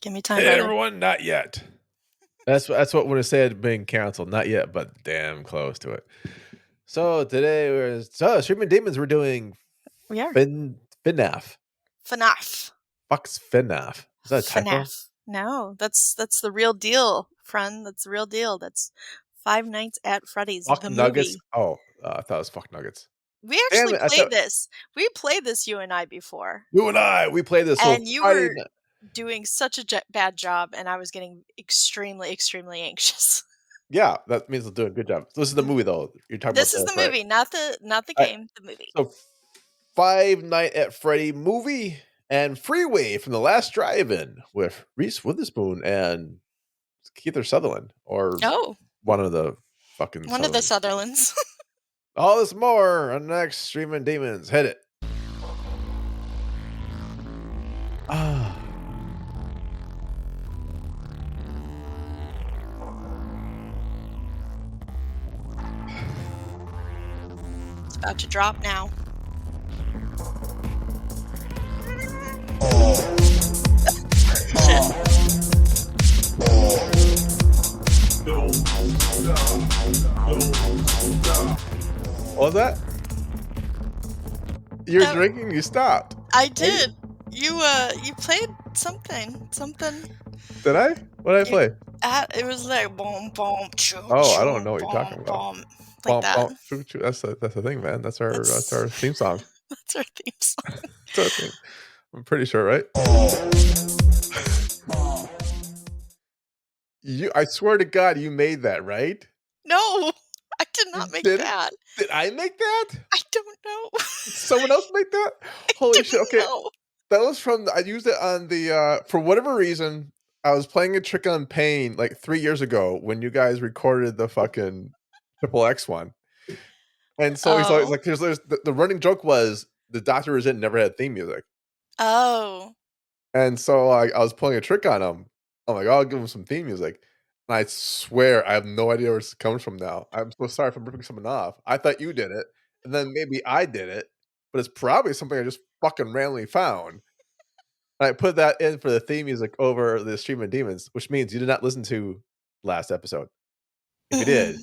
Give me time, Hey, brother. everyone, not yet. That's what would have said being canceled. Not yet, but damn close to it. So today we're Streaming Demons. We're doing We are. FNAF. FNAF. Fuck's FNAF. Is that a typo? FNAF. No, that's the real deal, friend. That's the real deal. That's Five Nights at Freddy's, Fuck the Nuggets. movie. Oh, I thought it was Fuck Nuggets. We Damn actually it! I played thought this. We played this, you and I, before. you and we played this so And you Friday were night. doing such a bad job, and I was getting extremely, extremely anxious. Yeah, that means it's doing a good job. This is the movie though. You're talking about This is this, the right? movie, not the All right. game, the movie. So Five Night at Freddy movie and Freeway from the Last Drive-In with Reese Witherspoon and Keith Sutherland, or Oh, one of the fucking one of the Sutherlands. Sutherlands. All this more on the next Streaming Demons. Hit it. Ah. It's about to drop now. What was that? You're That- drinking? You stopped. I did. You played something. Did I? What did I play? It was like boom boom choo. Oh, I don't know what you're talking about. Boom, like that. Bump, choo, choo. That's the thing, man. That's our theme song. That's our theme song. That's our theme. I'm pretty sure, right? I swear to God, you made that, right? No, I did not make that. Did I make that? I don't know. Someone else make that? Holy shit! Okay, know. that was from. I used it on the. For whatever reason, I was playing a trick on Pain like 3 years ago when you guys recorded the fucking Triple X one, and so he's always like, "There's the running joke was the Doctor Was In never had theme music." Oh. And so I was pulling a trick on him. I'm like, I'll give him some theme music. And I swear I have no idea where this comes from now. I'm so sorry if I'm ripping someone off. I thought you did it, and then maybe I did it, but it's probably something I just fucking randomly found. And I put that in for the theme music over the Streaming Demons, which means you did not listen to last episode. If you did,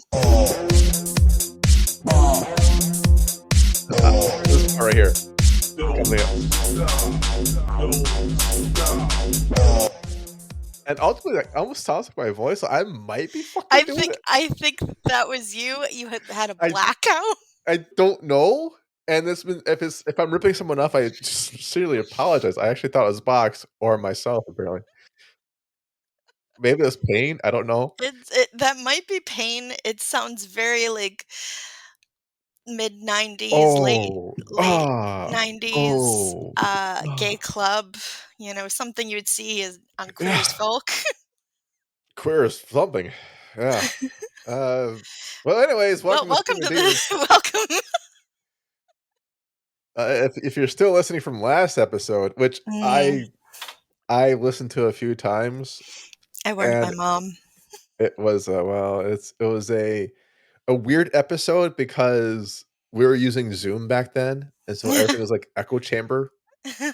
this part right here. And ultimately, I almost sounds like my voice. I might be fucking doing it. I think that was you. You had a blackout. I don't know. And if I'm ripping someone off, I sincerely apologize. I actually thought it was Box or myself, apparently. Maybe it was Pain. I don't know. That might be Pain. It sounds very like mid-90s, late 90s, gay club, something you would see on Queer as Folk. Queer as something. Yeah. Well, anyways, welcome to the welcome. If you're still listening from last episode, which I listened to a few times. I warned my mom. It was it was a weird episode because we were using Zoom back then, and so everything was like echo chamber. Yeah.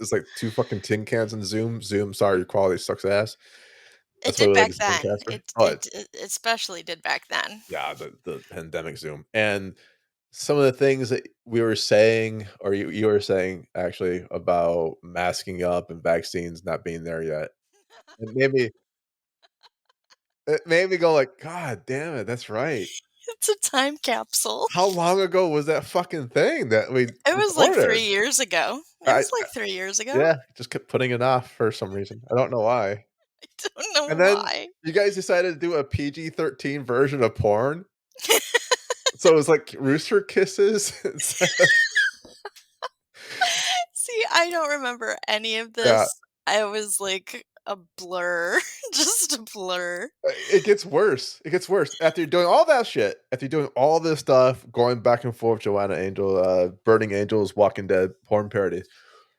It's like 2 fucking tin cans in Zoom. Sorry, your quality sucks ass. It did back then. It especially did back then. Yeah, the pandemic Zoom. And some of the things that we were saying, or you were saying actually, about masking up and vaccines not being there yet. It made me go like, God damn it, that's right. It's a time capsule. How long ago was that fucking thing that we It was recorded? like 3 years ago. It was like 3 years ago. Yeah, just kept putting it off for some reason. I don't know why. I don't know And then why. you guys decided to do a PG-13 version of porn. So it was like rooster kisses. See, I don't remember any of this. Yeah. I was like a blur, just a blur. It gets worse. It gets worse. After you're doing all that shit, after you're doing all this stuff, going back and forth, Joanna Angel, Burning Angels, Walking Dead, porn parody.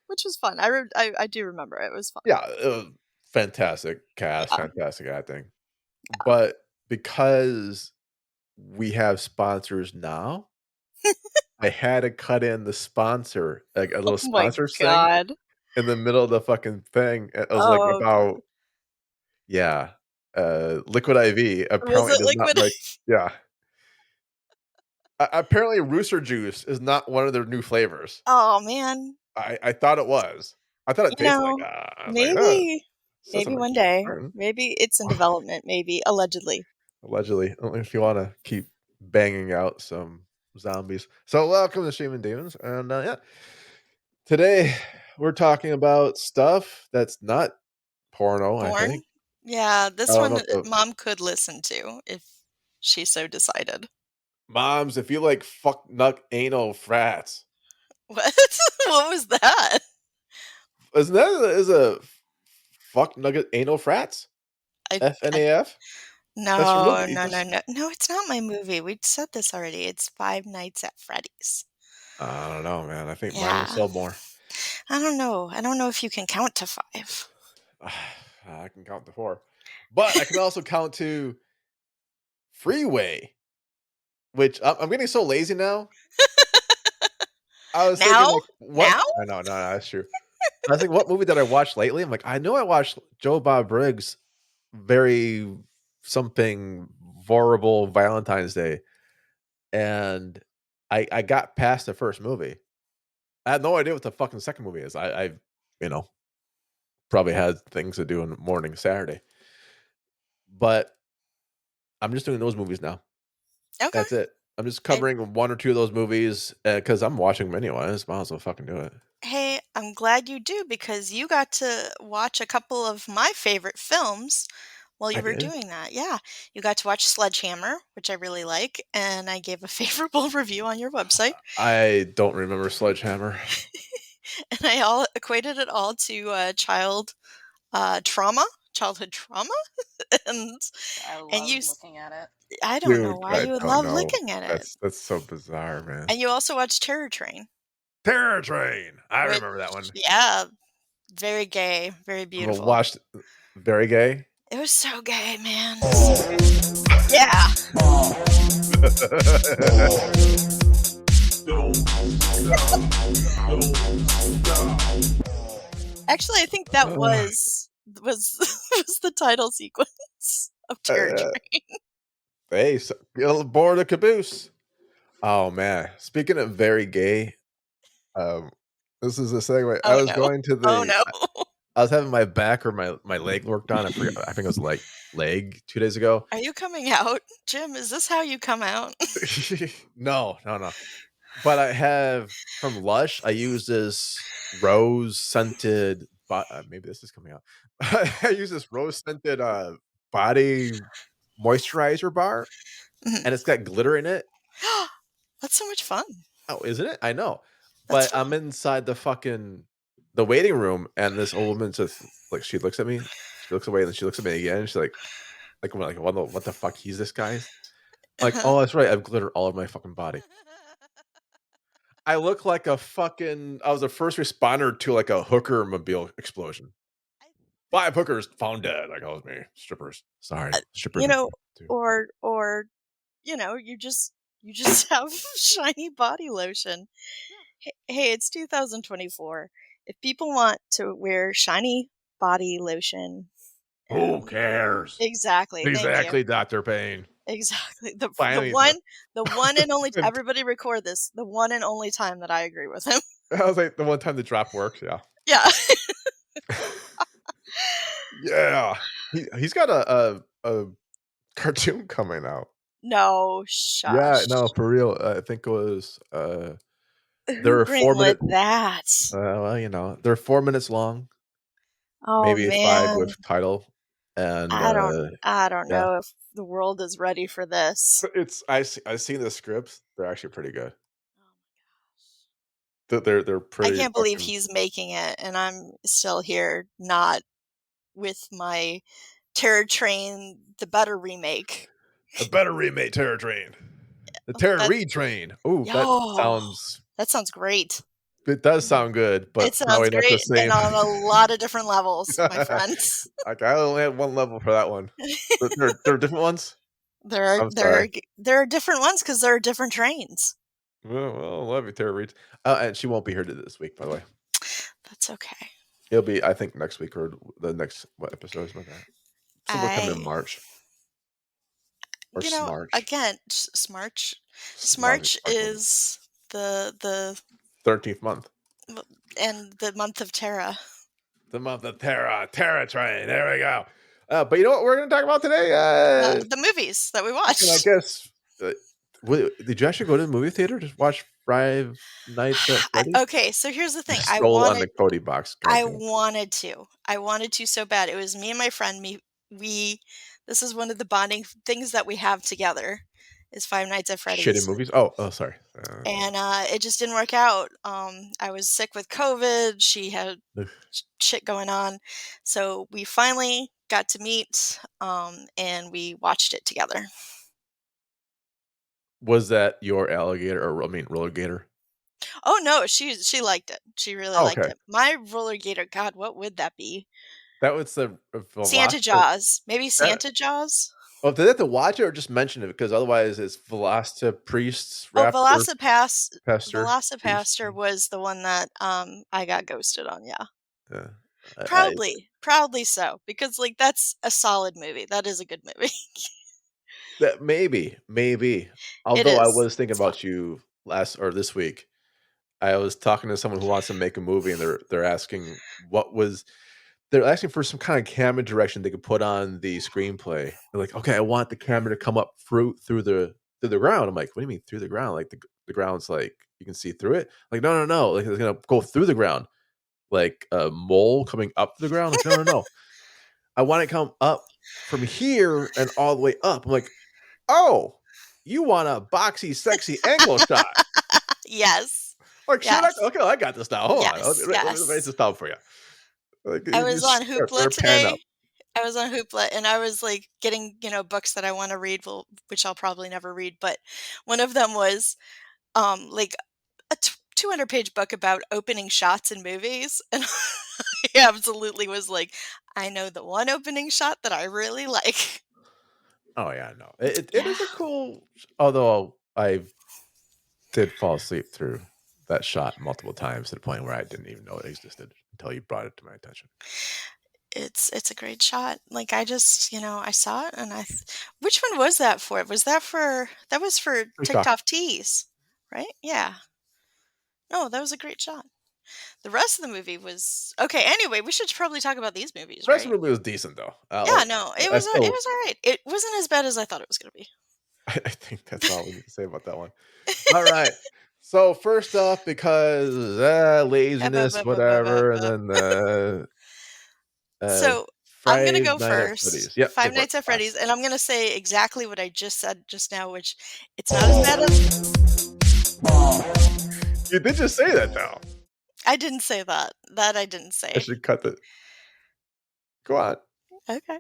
Which was fun. I do remember it. It was fun. Yeah, it was fantastic cast, fantastic acting. Yeah. But because we have sponsors now, I had to cut in the sponsor, like a little sponsor thing. in the middle of the fucking thing. It was like Oh god. about yeah, Liquid IV Was apparently it does not liquid? like yeah. Apparently Rooster Juice is not one of their new flavors. Oh man. I thought it was. I thought it You tasted like, know, I was like, "Oh, maybe says on maybe the one day. carton." Maybe it's in development, maybe, allegedly. Allegedly, only if you wanna keep banging out some zombies. So, welcome to Streaming Demons, and, yeah. Today, we're talking about stuff that's not porno, I Porn? think. Yeah, I this don't one know if the mom could listen to if she so decided. moms, if you like fuck nut anal frats. What? What was that? Isn't that is a fuck nugget anal frats? I FNAF? That's your no, movie. You no, no, just no. No, it's not my movie. We said this already. It's Five Nights at Freddy's. I don't know, man. I think mine will Yeah. sell more. I don't know. I don't know if you can count to 5. I can count to 4. But I can also count to Freeway, which I'm getting so lazy now. I was thinking Now? like, what Now? I know, no, that's true. I was thinking, what movie did I watch lately? I'm like, I know I watched Joe Bob Briggs' very something horrible Valentine's Day, and I got past the first movie. I had no idea what the fucking second movie is. I you know, probably had things to do in the morning Saturday. But I'm just doing those movies now. Okay. That's it. I'm just I covering 1 or 2 of those movies, because 'cause I'm watching them anyways, might as well fucking do it. Hey, I'm glad you do because you got to watch a couple of my favorite films while I you were did? doing that. Yeah. You got to watch Sledgehammer, which I really like, and I gave a favorable review on your website. I don't remember Sledgehammer. And I all equated it all to trauma, childhood trauma. and I and love looking at it. I don't know Dude, why I you would don't love know. looking at it. That's so bizarre, man. And you also watched Terror Train, Terror Train! I which remember that one. yeah, very gay, very I've beautiful. watched Very Gay. It was so gay, man. Yeah. Actually, I think that Uh, was was the title sequence of Terror uh, Train. hey, so get on board the caboose. Oh, man. Speaking of very gay, um, this is a segue. I Oh was no. going to Oh the no. I was having my back or my leg worked on. I forgot. I think it was like leg 2 days ago. Are you coming out? Jim, is this how you come out? No, no, no. But I have from Lush, I use this rose scented maybe this is coming out. I use this rose scented, body moisturizer bar, Mhm. and it's got glitter in it. That's so much fun. Oh, isn't it? I know. That's But fun. I'm inside the waiting room, and this old woman just like, she looks at me, she looks away, and then she looks at me again, and she's like, what the fuck? He's this guy's? Like, Uh-huh. "Oh, that's right, I have glitter all over my fucking body." I look like a fucking I was a first responder to, like, a hooker mobile explosion. I 5 hookers found dead. Like, oh, it was me. Strippers. Sorry. Strippers you are know, too. or you just have shiny body lotion. Hey, it's 2024. If people want to wear shiny body lotion, Who um, cares? exactly. Thank you. Exactly, Dr. Payne. Exactly. Finally, The one and only everybody record this. The one and only time that I agree with him. I was like, the one time the drop works, yeah. Yeah. Yeah. He's got a cartoon coming out. No, Yeah, shush. no, for real. I think it was, Who they're 4 greenlit minute that? well, they're 4 minutes long, Oh maybe 5 man. with title, and, I don't yeah. know if the world is ready for this. It's I've seen the scripts, they're actually pretty good. Oh my gosh. They're I pretty can't believe fucking he's making it and I'm still here not with my Terror Train the Better remake. the better remake Terror Train. The Oh, Terror that Retrain. Train. Ooh, yo, that sounds great. it does sound good, It but sounds probably not the great and same. on a lot of different levels, my friends. Like, I only had 1 level for that one. There are different ones? There are I'm there sorry. are there are different ones because there are different trains. Well, I love you, Terror Retrain. And she won't be here this week, by the way. That's okay. It'll be, I think, next week or the next what episode is like that? Somewhere coming in I March or Smarch. again, Smarch. Smarch Smarch Smarch movie. is the 13th month. and the month of Terra. The month of Terra, Terra Train. There we go. But you know what we're going to talk about today? The movies that we Fucking, I watched. guess. Uh, did you actually go to the movie theater to watch Five Nights at Freddy's? Okay, so here's the You thing. stole on the Cody box. God I damn. wanted to. I wanted to so bad. It was me and my friend. We This is one of the bonding things that we have together is Five Nights at Shitty Freddy's. movies. Oh, sorry. And it just didn't work out. I was sick with COVID. She had Ugh. shit going on. So we finally got to meet and we watched it together. Was that your alligator or I mean roller gator? Oh no, she liked it. She really Oh, liked okay. it. My roller gator, God, what would that be? That was the Santa Velociraptor. Jaws. Maybe That Santa Jaws? oh, did they have to watch it or just mention it? Because otherwise it's Velocipriest Oh, Raptor Pester Beast. Velocipaster was the one that, I got ghosted on, yeah. Yeah. I Proudly so, because, like, that's a solid movie. That is a good movie. that maybe. It Although I is. was thinking It's fun. about you last or this week. I was talking to someone who wants to make a movie, and they're asking what was they're asking for some kind of camera direction they could put on the screenplay. They're like, "Okay, I want the camera to come up through the ground." I'm like, "What do you mean through the ground? Like the ground's like you can see through it?" Like, "No, no, no. Like it's gonna go through the ground, like a mole coming up the ground." Like, "No, no, no. I want it to come up from here and all the way up." I'm like, "Oh, you want a boxy, sexy angle shot?" Yes. Like, shit. Yes. Okay, I got this now. Hold on. Yes, Let me write yes. this down for you. Like, I you was on or Hoopla pan up. today. I was on Hoopla, and I was, like, getting, books that I wanna read, which I'll probably never read, but one of them was, like, a 200-page book about opening shots in movies, and I absolutely was like, "I know the one opening shot that I really like." Oh yeah, no. It Yeah. is a cool. Although I did fall asleep through that shot multiple times to the point where I didn't even know it existed until you brought it to my attention. It's a great shot. Like, I just, I saw it and which one was that for? That was for Please Ticked talk. Off Tees, right? Yeah. No, that was a great shot. The rest of the movie was okay, anyway, we should probably talk about these movies, The rest of right? the movie was decent though. Yeah, no, I it still was alright. It wasn't as bad as I thought it was gonna be. I think that's all we need to say about that one. All right. So first off, because Ba, laziness, ba, ba, ba, ba, whatever, and ba. then uh, So, I'm gonna Friday go Night at first. Freddy's. Yep, go Five for it. Nights at Freddy's, Last. and I'm gonna say exactly what I just said just now, which it's not as bad as You did just say that though. I didn't say that. That I didn't I say. should cut the go on. Okay.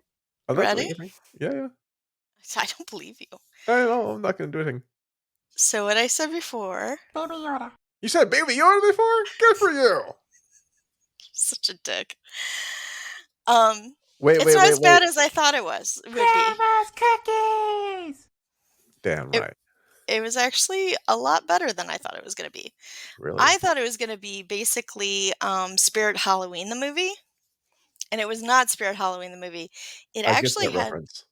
I'm not doing Ready? anything. Yeah, yeah. I don't believe you. I know, I'm not gonna do anything. So what I said before, You said Baby Yoda before? Good for you. such a dick. Wait, It's wait, not wait, as bad wait. as I thought it would be. Damn It right. it was actually a lot better than I thought it was gonna be. Really? I thought it was gonna be basically Spirit Halloween the movie, and it was not Spirit Halloween the movie. It I get actually that had reference.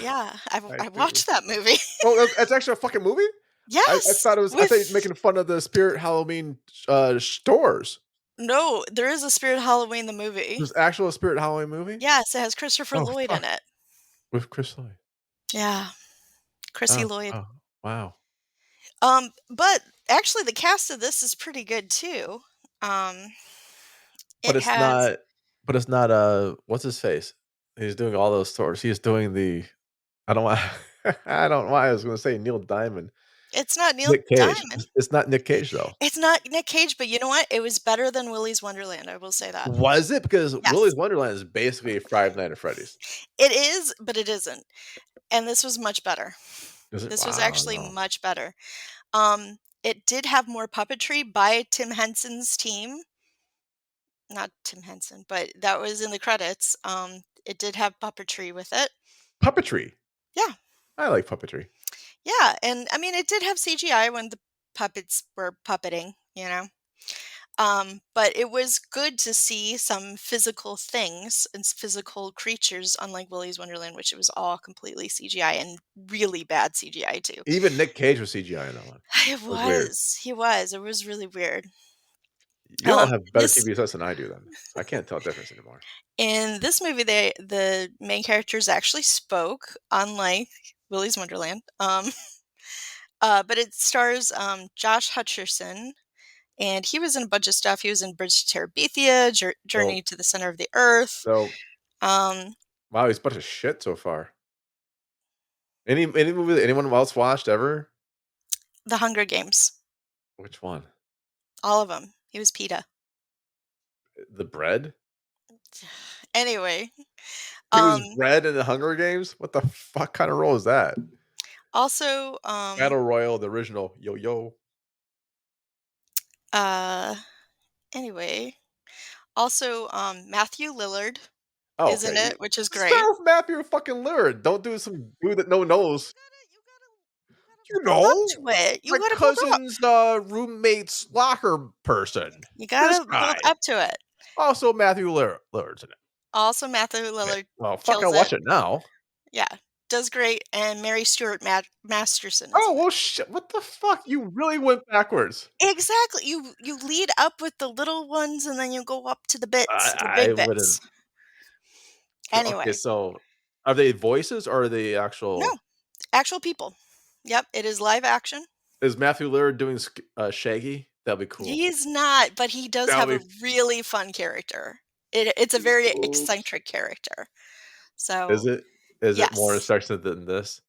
yeah, I I do. watched that movie. Oh, that's actually a fucking movie? Yes, I thought you were with making fun of the Spirit Halloween, stores. no, there is a Spirit Halloween the movie. There's actual Spirit Halloween movie? Yes, it has Christopher Oh, Lloyd in fuck. it. With Chris Lloyd. Yeah, Chrissy Oh, Lloyd. oh, wow. But actually the cast of this is pretty good too. Um, But it it's has not what's his face? He's doing all those stores. He's doing the I don't want I don't know why I was gonna say Neil Diamond. it's not Neil Nick Cage. Diamond. It's not Nick Cage, though. It's not Nick Cage, but you know what? It was better than Willy's Wonderland, I will say that. Was it? Because Willy's Yes. Wonderland is basically Five Nights at Freddy's. It is, but it isn't. And this was much better. Is it? This was actually Wow. much better. It did have more puppetry by Tim Henson's team. Not Tim Henson, but that was in the credits. It did have puppetry with it. Puppetry. Yeah. I like puppetry. Yeah, and I mean, it did have CGI when the puppets were puppeting, you know? But it was good to see some physical things and physical creatures, unlike Willy's Wonderland, which it was all completely CGI and really bad CGI too. Even Nick Cage was CGI in that one. It It was weird. was. He was. It was really weird. You all have better This TV sets than I do then. I can't tell difference anymore. in this movie, the main characters actually spoke, unlike Willy's Wonderland. But it stars Josh Hutcherson, and he was in a bunch of stuff. He was in Bridge to Terabithia, So Journey to the Center of the Earth, so um, wow, he's a bunch of shit so far. Any movie that anyone else watched ever? The Hunger Games, Which one? all of them. He was PETA. The Bread? Anyway, He was um, Bread in the Hunger Games? What the fuck kinda role is that? also, Battle Royale, the original. Yo, yo. uh, anyway, also, Matthew Lillard Oh, is okay. in it, which is Start great. with Matthew fucking Lillard. Don't do some dude that no one knows. You You gotta build up know? to it. You My gotta build up. cousin's, roommate's locker person. You This gotta build guy. up to it. Also, Matthew Lillard's in it. Also, Matthew Yeah. Lillard Well, fuck, I kills it. watch it now. Yeah, does great, and Mary Stuart Masterson is Oh, in it. well, shit. What the fuck? You really went backwards. Exactly, you lead up with the little ones, and then you go up to the bits, the I big wouldn't. bits. So, okay, Anyway, so are they voices or are they no, actual actual people. Yep, it is live action. is Matthew Lillard doing Shaggy? That'd be cool. He's not, but he does have That'd a be really fun character. It's a very oops. eccentric character. Is So, it? Is it more yes. sexy than this?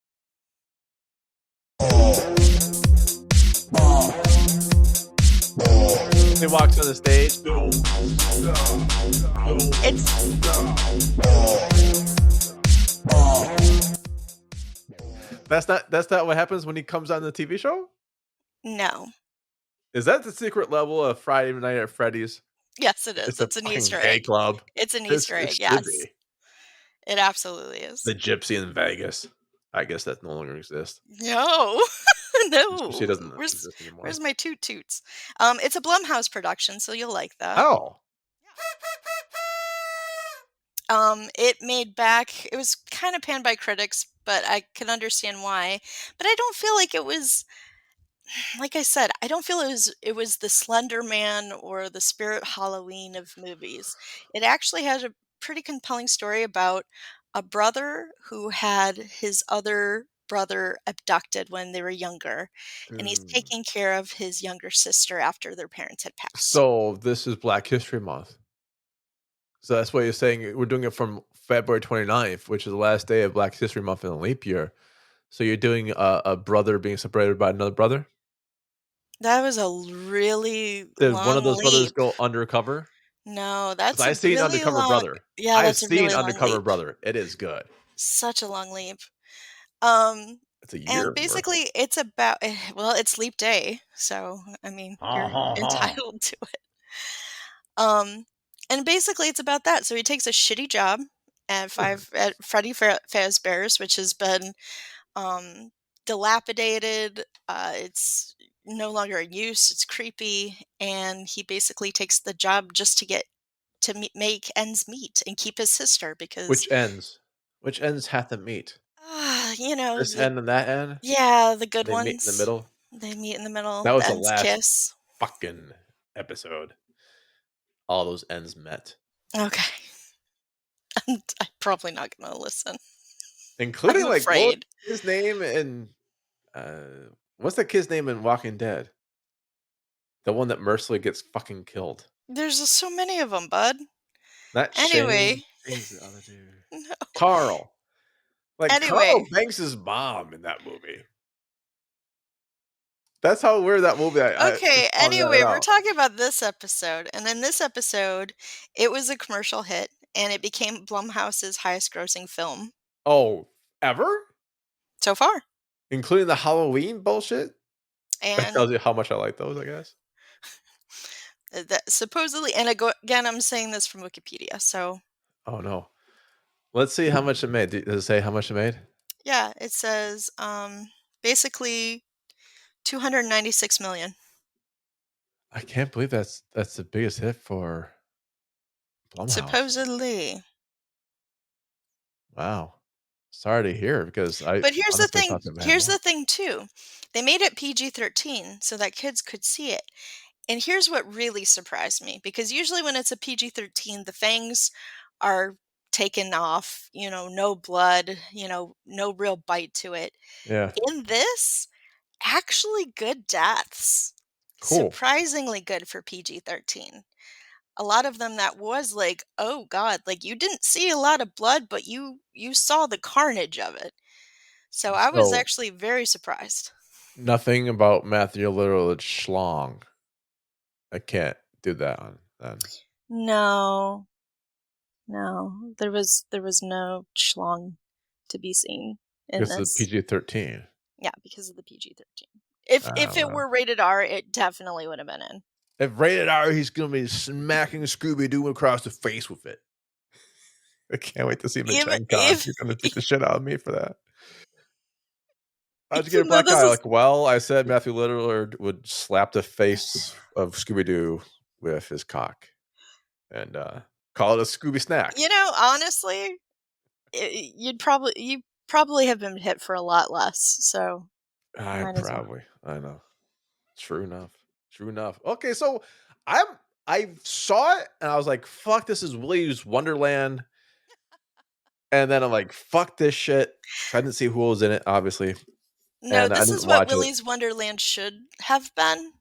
He walks on the stage. It's That's not what happens when he comes on the TV show? no. Is that the secret level of Friday Night at Freddy's? Yes, it is. It's a It's an fucking Easter gay egg. club. It's an It's Easter it egg, should yes. be. It absolutely is. The Gypsy in Vegas. I guess that no longer exists. No. Gypsy No. doesn't Where's exist anymore. where's my toot toots? It's a Blumhouse production, so you'll like that. Oh, It made back it was kinda panned by critics, but I can understand why. But I don't feel like it was like I said, I don't feel it was the Slender Man or the Spirit Halloween of movies. It actually had a pretty compelling story about a brother who had his other brother abducted when they were younger, and he's mm. taking care of his younger sister after their parents had passed. So this is Black History Month. So that's why you're saying we're doing it from February 29th, which is the last day of Black History Month in a leap year. So you're doing a brother being separated by another brother? That was a really Did one of long those brothers leap. go undercover? No, 'Cause that's I a seen really Undercover long Brother. yeah, I've that's a seen really long Undercover leap. Brother. It is good. Such a long leap. Um, It's a and year worth. basically it's about well, it's leap day, so, I mean, Ha, you're ha, ha. entitled to it. Um, and basically it's about that. So he takes a shitty job at Freddy Fazbear's, which has been, um, dilapidated, it's no longer in use, it's creepy, and he basically takes the job just to get to make ends meet and keep his sister because, Which ends? Which ends have to meet? you know, This end and that end? yeah, the good They meet in the ones. middle? They meet in the middle, That the was the ends last kiss. fucking episode. All those ends met. Okay. I'm probably not gonna listen. I'm Including, like, what was afraid. his name in, what's that kid's name in Walking Dead? The one that mercilessly gets fucking killed. There's just so many of them, bud. Not Shane. Anyway, Shane's the other dude. no. Carl. Like, Carl Anyway, bangs mom in that movie. That's how weird that movie I okay, just found that anyway, we're out. talking about this episode, and in this episode, it was a commercial hit, and it became Blumhouse's highest grossing film Oh, ever? so far. Including the Halloween bullshit? That And tells you how much I like those, I guess. that supposedly, and again, I'm saying this from Wikipedia, so Oh, no. Let's see how much it made. Does it say how much it made? yeah, it says basically 296 million. I can't believe that's the biggest hit for Blumhouse. Supposedly. Wow. Sorry to hear because I But honestly thought they had here's more. the thing too. They made it PG-13 so that kids could see it. And here's what really surprised me, because usually when it's a PG-13, the fangs are taken off, no blood, no real bite to it. Yeah. In this, actually good deaths. Cool. Surprisingly good for PG-13. A lot of them that was like, "Oh god," like, you didn't see a lot of blood, but you saw the carnage of it. So I was So, actually very surprised. nothing about Matthew Lillard schlong. I can't do that on then No, no, there was no schlong to be seen in because of the this. PG-13. Yeah, because of the PG-13. If it Wow. were rated R, it definitely would have been in. If rated R, he's gonna be smacking Scooby-Doo across the face with it. I can't wait to see him at Even Gen Con. if He's gonna beat the shit out of me for that. "How'd you get a even though black this eye?" is Like, "Well, I said Matthew Lillard would slap the face of Scooby-Doo with his cock and, call it a Scooby snack." honestly, you probably have been hit for a lot less, so I might as well. probably I know. True enough. True enough. Okay, so I'm I saw it and I was like, "Fuck, this is Willy's Wonderland," and then I'm like, "Fuck this shit." So I didn't see who was in it, obviously, No, and I this didn't is what watch it. Willy's Wonderland should have been.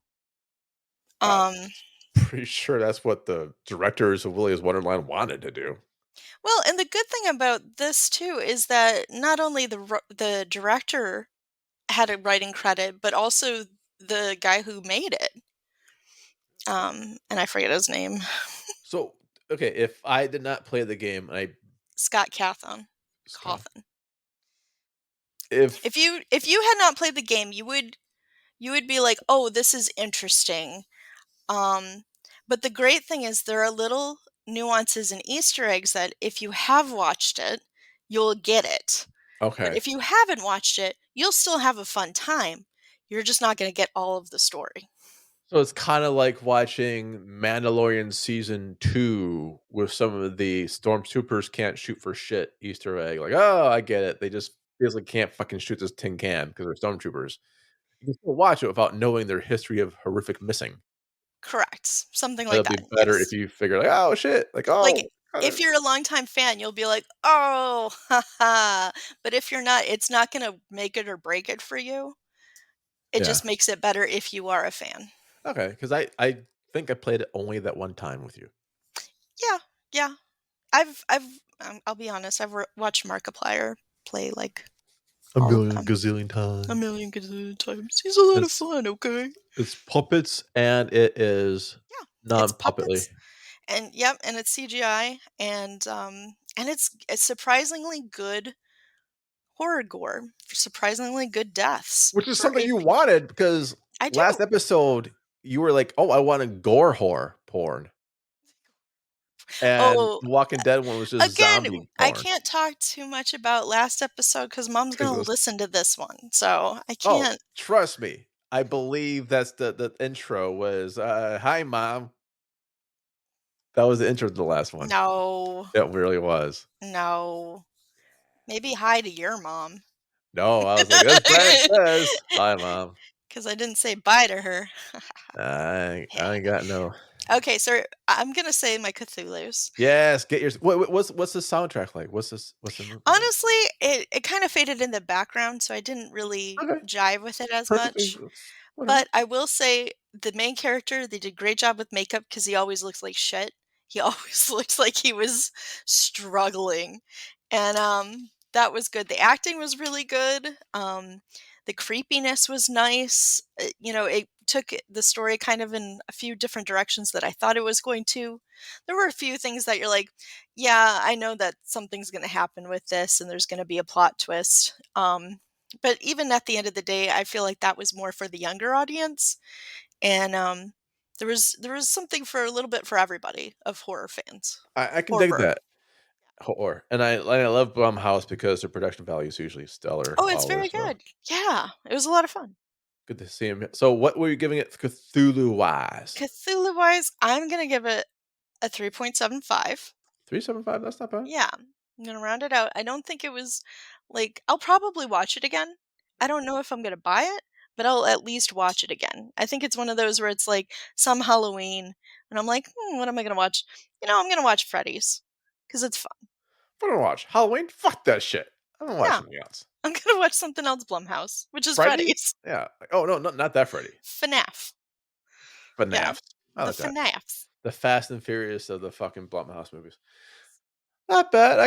I'm Um, pretty sure that's what the directors of Willy's Wonderland wanted to do. well, and the good thing about this too is that not only the director had a writing credit, but also the guy who made it. And I forget his name. So, okay, if I did not play the game, I Scott Cawthon. Scott, Cawthon. if If you had not played the game, you would be like, "Oh, this is interesting." Um, but the great thing is there are little nuances and Easter eggs that if you have watched it, you'll get it. But okay. if you haven't watched it, you'll still have a fun time. You're just not going to get all of the story. So it's kinda like watching Mandalorian season 2 with some of the stormtroopers can't shoot for shit Easter egg, like, "Oh, I get it. They just physically can't fucking shoot this tin can because 'cause they're stormtroopers." You can still watch it without knowing their history of horrific missing. Correct. Something like It'll be that. better if Yes. you figure like, "Oh, shit." Like, Like "Oh, if kinda." you're a longtime fan, you'll be like, "Oh, haha." But if you're not, it's not going to make it or break it for you. It Yeah. just makes it better if you are a fan. Okay. Because I think I played it only that one time with you. Yeah. Yeah. I'll be honest, watched Markiplier play like A all of million them gazillion a times. million gazillion times. He's a lot of It's fun, okay? it's puppets and it is Yeah, it's non-puppetly. puppets and yep, and it's CGI and it's surprisingly good horror gore, surprisingly good deaths Which is for something a you P wanted because I last do. episode, you were like, "Oh, I want a gore horror porn." And Oh, the Walking Dead one was just again, zombie I porn. can't talk too much about last episode because mom's 'Cause gonna it was listen to this one, so I oh, can't. trust me. I believe that's the intro was, "Hi, mom." That was the intro to the last one. No, It really was. no. Maybe hi to your mom. No, I was like, "As Brian says, 'Hi, mom.'" 'Cause I didn't say bye to her. I ain't got no Okay, so I'm gonna say my Cthulhu's. Yes, get your what's the soundtrack like? What's the movie like? Honestly, it kind of faded in the background, so I didn't really Okay, jive with it as perfectly much. whatever. But I will say the main character, they did a great job with makeup because he always looks like shit. He always looks like he was struggling, and, that was good. The acting was really good, the creepiness was nice, it took the story kind of in a few different directions that I thought it was going to. There were a few things that you're like, "Yeah, I know that something's gonna happen with this, and there's gonna be a plot twist," but even at the end of the day, I feel like that was more for the younger audience, and, there was something for a little bit for everybody of horror fans. I can dig Horror. that. Horror, and I love Blumhouse because their production value is usually stellar Oh, it's very always, so good. Yeah, it was a lot of fun. Good to see him. So what were you giving it Cthulhu-wise? Cthulhu-wise, I'm gonna give it a 3.75. 3.75, that's not bad. Yeah, I'm gonna round it out. I don't think it was like I'll probably watch it again. I don't know if I'm gonna buy it, but I'll at least watch it again. I think it's one of those where it's like some Halloween, and I'm like, what am I gonna watch? I'm gonna watch Freddy's because it's fun. I don't watch Halloween. Fuck that shit. I don't watch Yeah, anything else. I'm gonna watch something else Blumhouse, which is Freddy? Freddy's. Yeah. Oh no, not that Freddy. FNAF. Yeah, FNAF. I the like that. FNAFs. The Fast and Furious of the fucking Blumhouse movies. Not bad.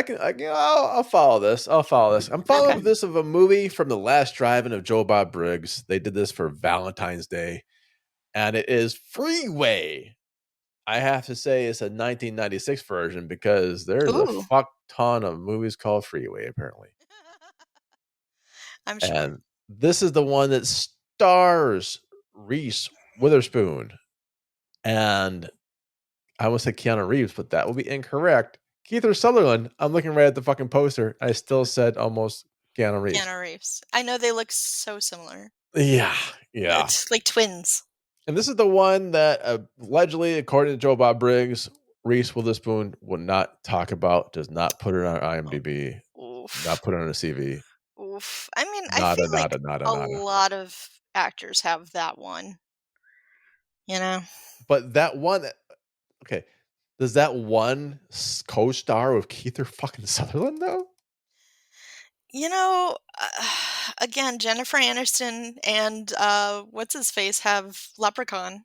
I'll follow this. I'll follow this. I'm Okay. following this of a movie from the last drive-in of Joe Bob Briggs. They did this for Valentine's Day, and it is Freeway. I have to say it's a 1996 version because there's a Ooh, fuck ton of movies called Freeway apparently. I'm sure. And this is the one that stars Reese Witherspoon. And I almost said Keanu Reeves, but that would be incorrect. Keith Sutherland. I'm looking right at the fucking poster. I still said almost Keanu Reeves. Keanu Reeves. I know they look so similar. Yeah, yeah. It's like twins. And this is the one that allegedly, according to Joe Bob Briggs, Reese Witherspoon will not talk about, does not put it on IMDb, not Oof. put it on a CV. Oof. I mean, I Nada, feel like nada, nada, a nada. lot of actors have that one, you know? But that one, okay, does that one co-star with Keith fucking Sutherland though? You know, again, Jennifer Aniston and what's his face have Leprechaun,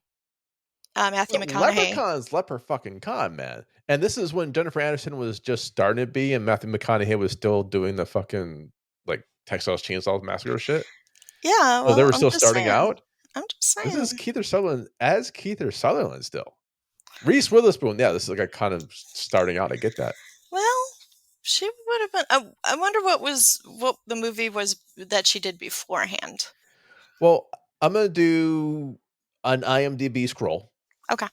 Matthew But McConaughey. Leprechaun's leper fucking con, man. And this is when Jennifer Aniston was just starting to be, and Matthew McConaughey was still doing the fucking like Texas Chainsaw Massacre shit. Yeah, So they well, were I'm still just starting saying. out. I'm just This is saying. Keith Sutherland as Keith Sutherland still. Reese Witherspoon, yeah, this is like a kind of starting out. I get that. Well, she would have been. I wonder what the movie was that she did beforehand. Well, I'm gonna do an IMDb scroll. Okay.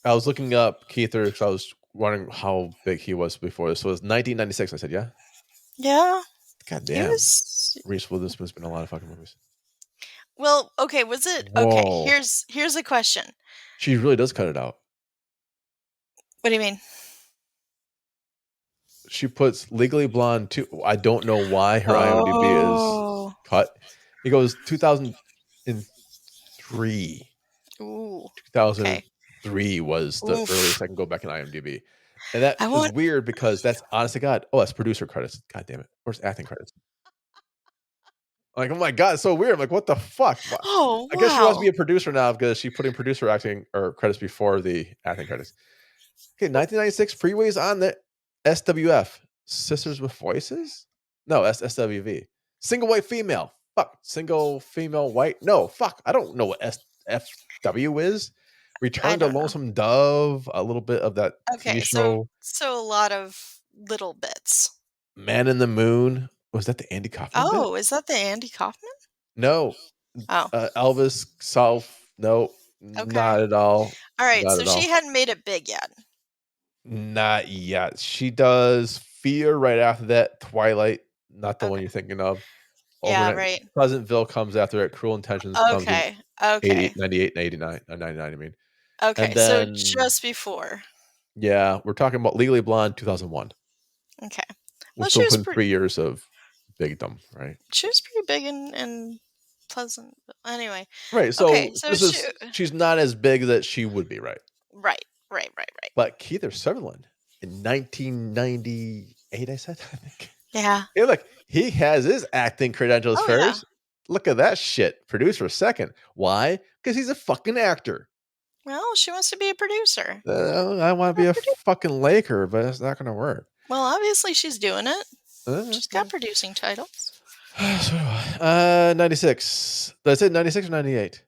I was looking up Keither because I was wondering how big he was before this. So it was 1996. I said, yeah. Yeah, God he damn. was. Reese Witherspoon's been in a lot of fucking movies. Well, okay. Was it okay? Whoa. Here's a question. She really does cut it out. What do you mean? She puts Legally Blonde 2. I don't know why her IMDb is Oh. cut. It goes 2003. Ooh. Okay. 2003 was the Oof. earliest I can go back in IMDb. And that I is want. weird because that's honest to God. Oh, that's producer credits. God damn it. Where's acting credits? Like, oh my God, it's so weird. I'm like, what the fuck? What? Oh I guess she wants to wow. be a producer now because she's putting producer acting or credits before the acting credits. Okay, 1996 Freeways on the SWF. Sisters with Voices? No, that's SWV. Single white female. Fuck. Single female white. No, fuck. I don't know what SFW is. I Return to don't know. Lonesome Dove. A little bit of that TV Okay. So show. so a lot of little bits. Man in the Moon. Was that the Andy Kaufman bit? Oh, is that the Andy Kaufman? No. Oh. Elvis South. No, Okay. not at all. All right. Not So at she all. hadn't made it big yet. Not yet. She does Fear right after that. Twilight, not the one Okay. you're thinking of. Yeah. Overnight Right. Pleasantville comes after it. Cruel Intentions comes in Okay. Okay. 98 and 89 or 99, I mean. And Okay. So then, just before. yeah, we're talking about Legally Blonde 2001. Okay. We're Well, still within 3 years of bigdom, right? she was pretty big and pleasant. Anyway. Right, Okay. so So this is she's not as big that she would be, right? right. Right. Right. Right. But Keith Sutherland in 1998, I said, I think. Yeah. Hey, look, he has his acting credentials Oh yeah. first. Look at that shit. Producer second. Why? Because he's a fucking actor. Well, she wants to be a producer. I want to Let her be a produ- fucking Laker, but it's not going to work. Well, obviously she's doing it. Uh, She's got producing titles. so do I. 96. Did I say 96 or 98?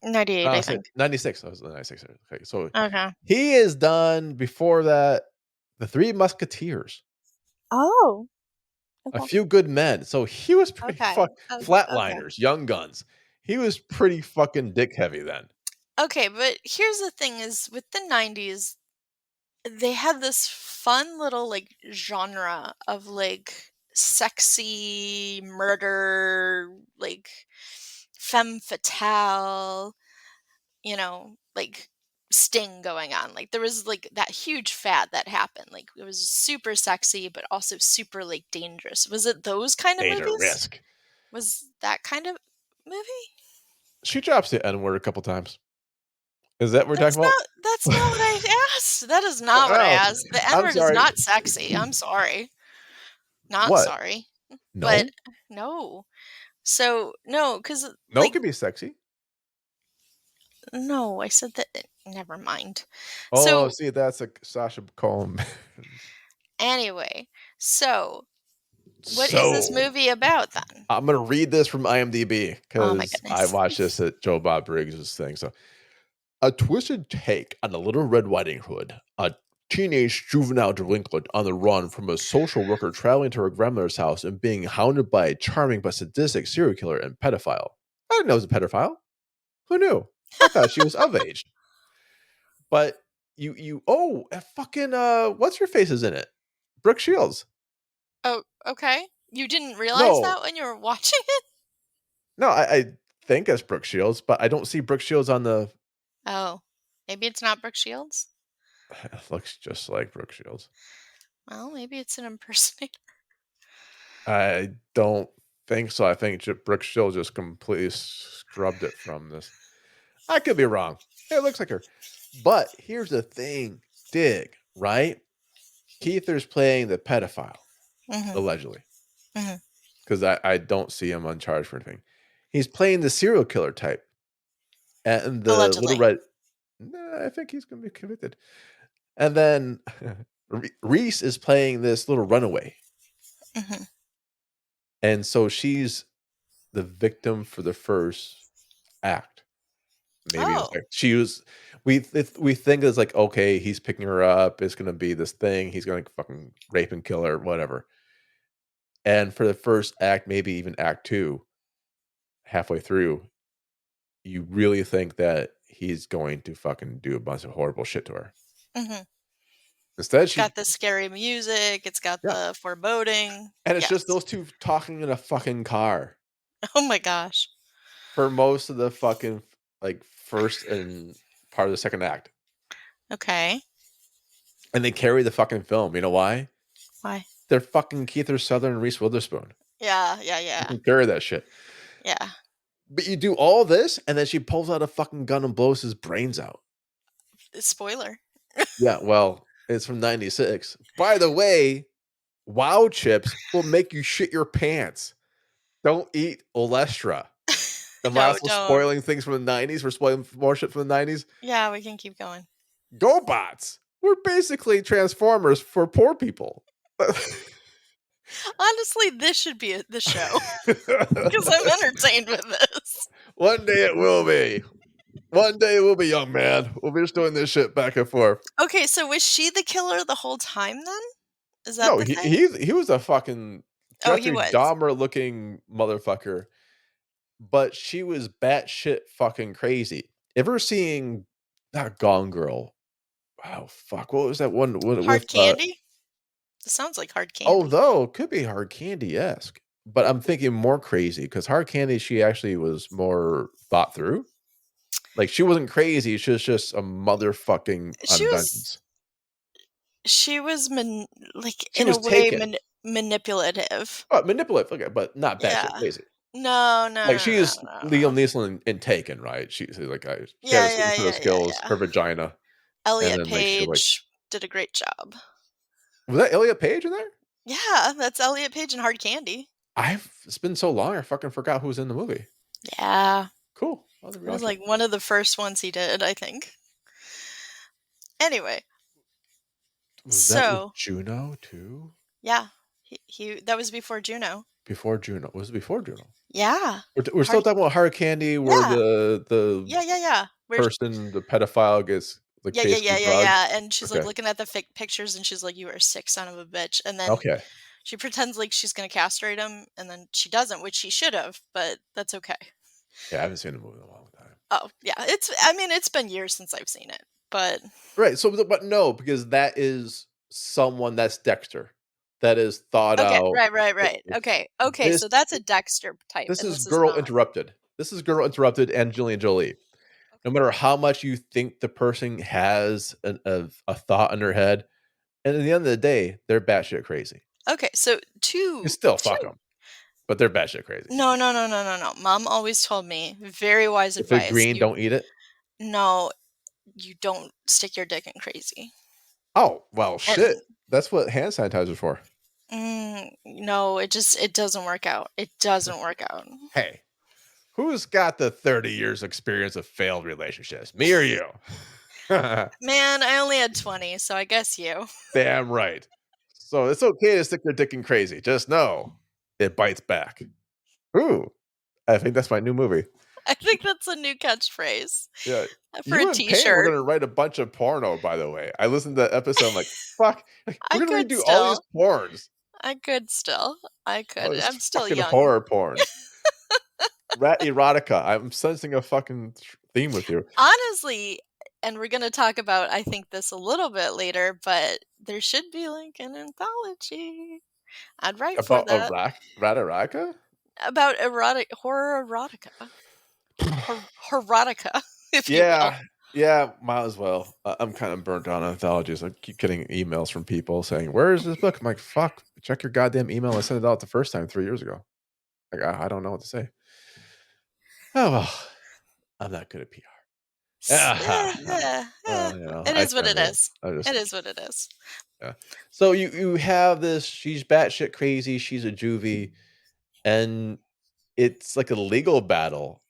98, I I said think. 96. I was 96. Okay, so Okay. he is done before that The Three Musketeers, Oh. A Okay. Few Good Men. So he was pretty Okay. Okay. Flatliners, Young Guns. He was pretty fucking dick heavy then. Okay, but here's the thing is with the 90s, they had this fun little like genre of like sexy murder, like femme fatale, like sting going on. Like there was like that huge fad that happened. Like it was super sexy, but also super like dangerous. Was it those kind of Danger movies? risk. Was that kind of movie? She drops the N word a couple times. Is that what we're talking about? That's not what I asked. That is not what I Oh, asked. The I'm N-word is sorry. not sexy. I'm sorry. Not What? sorry. But No? no. So, no, because No like could be sexy. no, I said that never mind. Oh, So, see, that's like Sasha Cohen. anyway, so what is this So, movie about then? I'm gonna read this from IMDb Oh my because I goodness. watched this at Joe Bob Briggs' thing. So, a twisted take on a Little Red Riding Hood, a teenage juvenile delinquent on the run from a social worker traveling to her grandmother's house and being hounded by a charming but sadistic serial killer and pedophile. I didn't know it was a pedophile. Who knew? I thought she was of age. But fucking what's her face is in it? Brooke Shields. Oh, okay. You didn't realize No, that when you were watching it? no, I think it's Brooke Shields, but I don't see Brooke Shields on the. Oh, maybe it's not Brooke Shields? It looks just like Brooke Shields. Well, maybe it's an impersonator. I don't think so. I think Brooke Shields just completely scrubbed it from this. I could be wrong. It looks like her. But here's the thing, dig, right? Keither's playing the pedophile, Mhm. allegedly, Mhm. because I don't see him uncharged for anything. He's playing the serial killer type. And the little Allegedly. red, nah, I think he's going to be convicted. And then Reese is playing this little runaway. Mhm. And so she's the victim for the first act. Maybe it's Oh. like she was. We think it's like, okay, he's picking her up. It's gonna be this thing. He's gonna fucking rape and kill her, whatever. And for the first act, maybe even act two, halfway through, you really think that he's going to fucking do a bunch of horrible shit to her. Mhm. Instead, It's she got the scary music, it's got yeah, the foreboding. and it's just Yes. those two talking in a fucking car Oh my gosh. for most of the fucking like first and part of the second act, Okay. and they carry the fucking film. You know why? Why? They're fucking Keith Southern and Reese Witherspoon. Yeah, yeah, They yeah. can carry that shit. Yeah. But you do all this, and then she pulls out a fucking gun and blows his brains out. Spoiler. Yeah, well, it's from '96. By the way, Wow chips will make you shit your pants. Don't eat Olestra. Am I No, also don't. spoiling things from the '90s? We're spoiling more shit from the '90s. Yeah, we can keep going. GoBots. We're basically Transformers for poor people. Honestly, this should be the show because I'm entertained with this. One day it will be. One day we'll be young, man. We'll be just doing this shit back and forth. Okay, so was she the killer the whole time then? Is that No, the he thing? he was a fucking Oh, he Jeffrey was. Dahmer looking motherfucker, but she was batshit fucking crazy. Ever seeing that Gone Girl? Oh fuck, what was that one with Hard candy? It sounds like hard candy. although it could be Hard Candy esque, but I'm thinking more crazy because Hard Candy she actually was more thought through. Like she wasn't crazy, she was just a motherfucking She on was vengeance. she was like She in a was way taken, manipulative. manipulative, okay, but not batshit Yeah. crazy. No, no, Like, no, no, she's no, Liam no. Neeson in Taken, right? She's like, she Yeah, has yeah, superhero yeah, yeah, skills, yeah. her vagina, and Elliot then, like, she'll, like Page did a great job. was that Elliot Page in there? Yeah, that's Elliot Page in Hard Candy. It's been so long, I fucking forgot who was in the movie. Yeah. Cool. I'll have to It was rewatch it. like one of the first ones he did, I think. Anyway, Was that with so Juno too? yeah, he that was before Juno. Before Juno. Was it before Juno? Yeah. We're still Hard talking about Hard Candy where yeah. the Yeah, yeah, yeah. Where person, the pedophile gets, like, yeah, yeah, basically yeah, yeah, drugged? yeah, and she's, like, Okay. looking at the fake pictures, and she's like, "You are a sick son of a bitch," and then Okay. she pretends like she's gonna castrate him, and then she doesn't, which she should have, but that's okay. Yeah, I haven't seen the movie in a long time. Oh, yeah, I mean, it's been years since I've seen it, but Right, so but no, because that is someone that's Dexter. That is thought okay, out. right, right, It right. it's Okay, okay, this so that's a Dexter type, this and is this is Girl not. Interrupted. this is Girl Interrupted, Angelina Jolie. No Okay. matter how much you think the person has a thought in their head, and at the end of the day, they're batshit crazy. Okay, so You 2 still fuck 2 them, but they're batshit crazy. No, no, no, no, no, no. Mom always told me, very wise If it's advice, green, you don't eat it. no, you don't stick your dick in crazy. Oh, well, shit. And, That's what hand sanitizer's for. no, it doesn't work out. It doesn't work out. Hey, who's got the 30 years experience of failed relationships? Me or you? Man, I only had 20, so I guess you. Damn right. So it's okay to stick your dick in crazy. Just know it bites back. Ooh, I think that's my new movie. I think that's a new catchphrase Yeah. for a You and Payne were t-shirt. gonna write a bunch of porno, by the way. I listened to that episode, I'm like, "Fuck, like, I we're gonna could redo all these still. porns, I could still. I all could. these I'm still fucking young. horror porns." Rat erotica. I'm sensing a fucking theme with you. Honestly, and we're gonna talk about, I think, this a little bit later, but there should be, like, an anthology. I'd write for About a that. rat erotica? About horror erotica. Erotica, if you will. Yeah, yeah, might as well. I'm kinda burnt on anthologies. I keep getting emails from people saying, "Where is this book?" I'm like, "Fuck, check your goddamn email. I sent it out the first time 3 years ago." Like, I don't know what to say. Oh, well, I'm not good at PR. Well, It I is what kind it of am. is. I It just is what it is. yeah. So you have this, she's batshit crazy, she's a juvie, and it's like a legal battle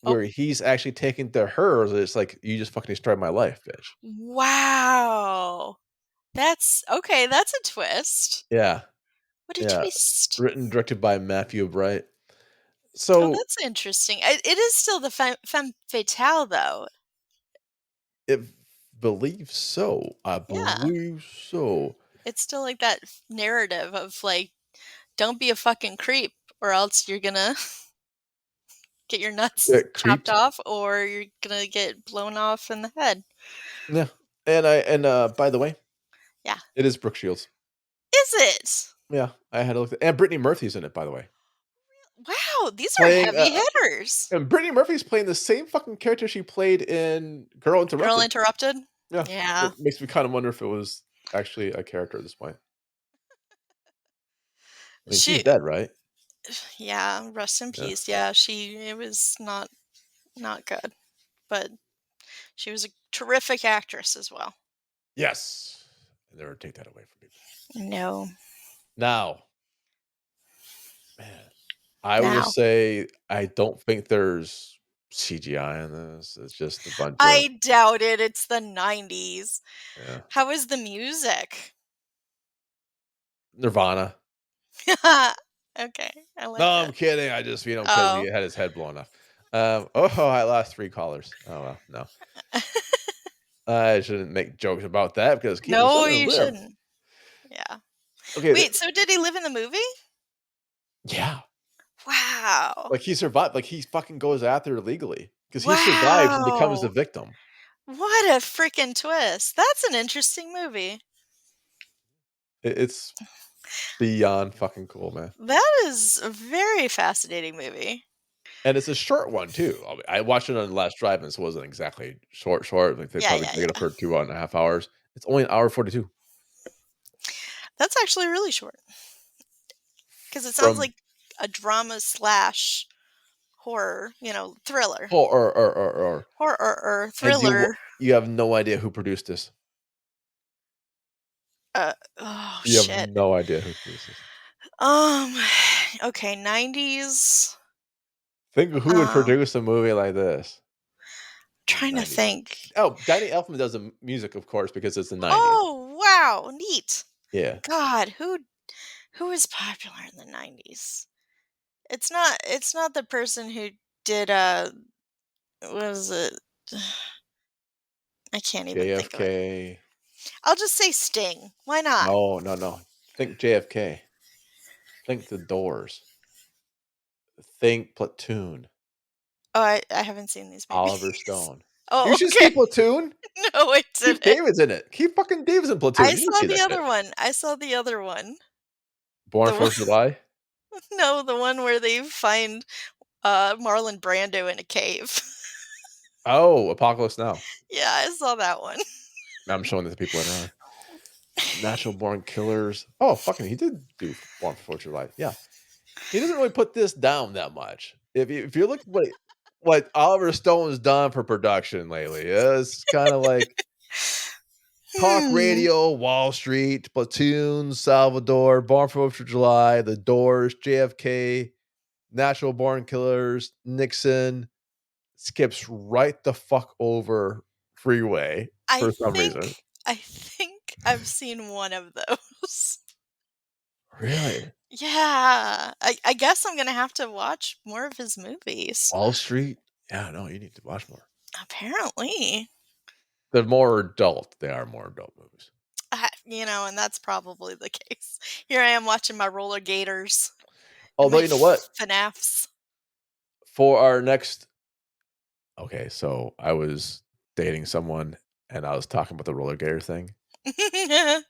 Oh, where he's actually taking to her, it's like, "You just fucking destroyed my life, bitch." wow. That's okay, that's a twist. Yeah, What a yeah. twist. Written, directed by Matthew Bright. Oh, So, that's interesting. It is still the femme fatale, though. it believe so. I Yeah. believe so. It's still like that narrative of like, don't be a fucking creep, or else you're gonna get your nuts Get chopped creeped. off, or you're gonna get blown off in the head. Yeah. By the way, Yeah. it is Brooke Shields. Is it? Yeah, I had to look at, and Brittany Murphy's in it, by the way. Wow, these are Playing, heavy hitters. and Brittany Murphy's playing the same fucking character she played in Girl Girl Interrupted. Interrupted? Yeah, Yeah. it makes me kind of wonder if it was actually a character at this point. I mean, she's She dead, right? yeah, rest in Yeah. peace. Yeah, it was not good, but she was a terrific actress as well. Yes. Never take that away from people. No. Now, man, I will Now. say I don't think there's CGI in this. It's just a bunch of, I doubt it. It's the 90s. yeah, How is the music? Nirvana. Okay, I No, like I'm it. kidding. I just, 'cause he Oh. had his head blown off. I lost 3 callers. Oh, well, no. I shouldn't make jokes about that because Kiefer No, Sutherland you lived. shouldn't. Yeah. Okay, Wait, so did he live in the movie? yeah, Wow. like, he survived, like, he fucking goes after her legally because he survives and becomes the Wow. victim. What a freaking twist. That's an interesting movie. It's beyond fucking cool, man, That is a very fascinating movie. and it's a short one too. I watched it on the last drive-in, so it wasn't exactly short, like, they Yeah, probably yeah, make it up yeah. for 2.5 hours. It's only an hour 42 That's actually really short because it sounds from like a drama slash horror, thriller. or Horror or and thriller. you have no idea who produced this. Oh You have shit. no idea who produced this. Um, okay, 90s. Think of who would Um, produce a movie like this in the trying to 90s. think. Oh, Danny Elfman does the music, of course, because it's the 90s. Oh, wow, neat. Yeah. God, who is popular in the 90s? It's not the person who did what was it? I can't even think of it. JFK. I'll just say Sting. Why not? No, no, no. Think JFK. Think The Doors. Think Platoon. Oh, I haven't seen these Oliver movies. Stone. You Oh, should okay. see Platoon. No, I Keith didn't. David's in it. Keith fucking David's in Platoon. I You should saw see the that shit. other one. I saw the other one. Born The one 4th of July. no, the one where they find Marlon Brando in a cave. Oh, Apocalypse Now. Yeah, I saw that one. I'm showing this to people later on. Natural Born Killers. Oh, fucking he did do Born for 4th of July. Yeah. He doesn't really put this down that much. If you look what Oliver Stone's done for production lately, it's kinda like talk Hmm. radio, Wall Street, Platoon, Salvador, Born for 4th of July, The Doors, JFK, Natural Born Killers, Nixon, skips right the fuck over Freeway I for some reason. think I think I've seen one of those. Really? Yeah. I guess I'm gonna have to watch more of his movies. Wall Street? Yeah, no, you need to watch more. Apparently. They're more adult. They are more adult movies. And that's probably the case. Here I am watching my roller gators and Although, my you know what? FNAFs. For our next okay, so I was dating someone, and I was talking about the roller gator thing, and,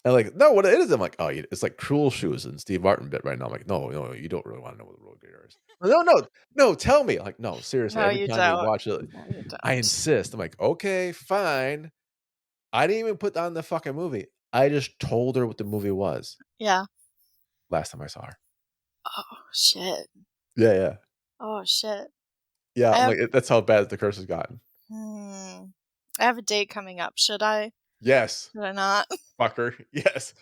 like, "No, what it is?" I'm like, "Oh, it's like Cruel Shoes and Steve Martin bit right now." I'm like, "No, no, you don't really wanna know what the roller gator is." "No, no, no, tell me." I'm like, "No, seriously, No, every you time we don't. watch it, No, you I don't. insist." I'm like, "Okay, fine." I didn't even put on the fucking movie. I just told her what the movie was Yeah. last time I saw her. Oh, shit. Yeah, yeah. Oh, shit. Yeah, I I'm have like, that's how bad the curse has gotten. hmm. I have a date coming up. Should I? Yes, Should I not? fucker, yes.